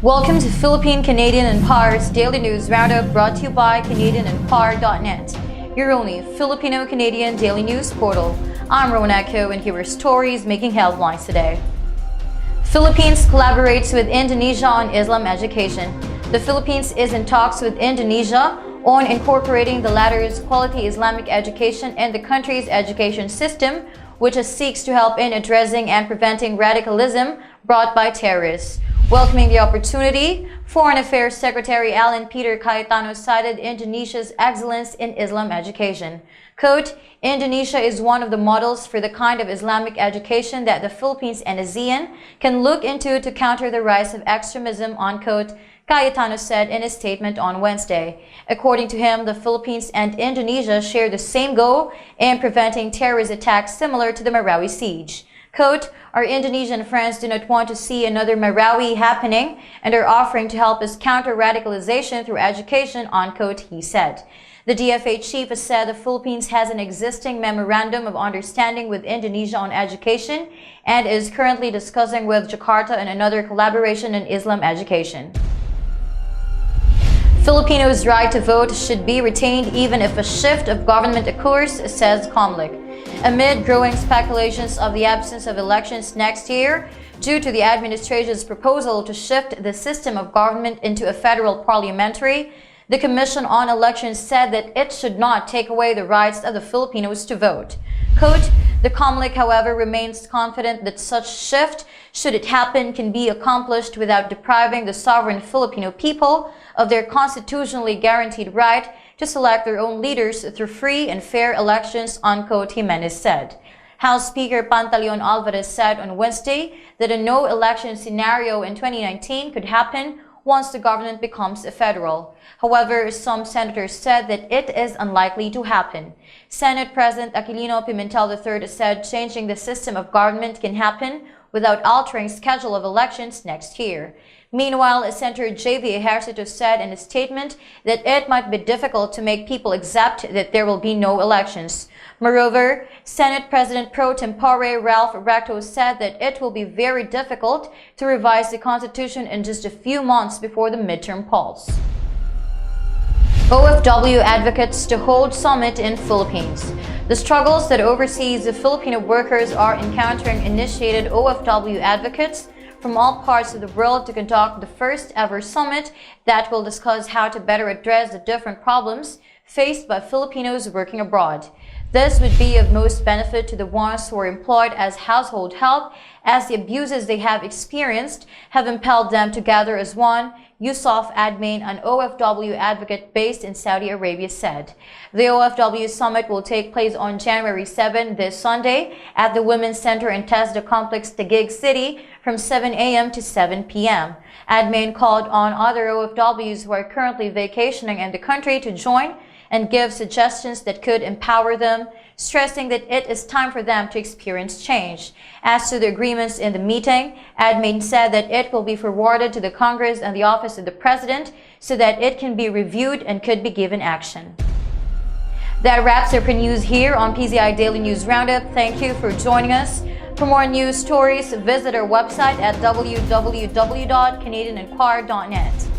Welcome to Philippine, Canadian, and PAR's Daily News Roundup, brought to you by CanadianandPAR.net, your only Filipino-Canadian daily news portal. I'm Rona Echo, and here are stories making headlines today. Philippines collaborates with Indonesia on Islam education. The Philippines is in talks with Indonesia on incorporating the latter's quality Islamic education in the country's education system, which seeks to help in addressing and preventing radicalism brought by terrorists. Welcoming the opportunity, Foreign Affairs Secretary Alan Peter Cayetano cited Indonesia's excellence in Islam education. Quote, Indonesia is one of the models for the kind of Islamic education that the Philippines and ASEAN can look into to counter the rise of extremism, unquote, Cayetano said in a statement on Wednesday. According to him, the Philippines and Indonesia share the same goal in preventing terrorist attacks similar to the Marawi siege. Quote, our Indonesian friends do not want to see another Marawi happening and are offering to help us counter radicalization through education, unquote, he said. The DFA chief has said the Philippines has an existing memorandum of understanding with Indonesia on education and is currently discussing with Jakarta on another collaboration in Islam education. Filipinos' right to vote should be retained even if a shift of government occurs, says Comelec. Amid growing speculations of the absence of elections next year due to the administration's proposal to shift the system of government into a federal parliamentary, the Commission on Elections said that it should not take away the rights of the Filipinos to vote. Quote, the Comelec, however, remains confident that such shift, should it happen, can be accomplished without depriving the sovereign Filipino people of their constitutionally guaranteed right to select their own leaders through free and fair elections, unquote, Jimenez said. House Speaker Pantaleon Alvarez said on Wednesday that a no-election scenario in 2019 could happen once the government becomes federal. However, some senators said that it is unlikely to happen. Senate President Aquilino Pimentel III said changing the system of government can happen without altering schedule of elections next year. Meanwhile, Senator J.V. Ejercito said in a statement that it might be difficult to make people accept that there will be no elections. Moreover, Senate President Pro Tempore Ralph Recto said that it will be very difficult to revise the Constitution in just a few months before the midterm polls. OFW advocates to hold summit in Philippines. The struggles that overseas Filipino workers are encountering initiated OFW advocates from all parts of the world to conduct the first ever summit that will discuss how to better address the different problems faced by Filipinos working abroad. This would be of most benefit to the ones who are employed as household help, as the abuses they have experienced have impelled them to gather as one, Yusuf Admain, an OFW advocate based in Saudi Arabia, said. The OFW Summit will take place on January 7 this Sunday at the Women's Center in TESDA Complex, Taguig City from 7 a.m. to 7 p.m. Admain called on other OFWs who are currently vacationing in the country to join and give suggestions that could empower them, stressing that it is time for them to experience change. As to the agreements in the meeting, Admain said that it will be forwarded to the Congress and the Office of the President so that it can be reviewed and could be given action. That wraps up our news here on PZI Daily News Roundup. Thank you for joining us. For more news stories, visit our website at www.canadianandpar.net.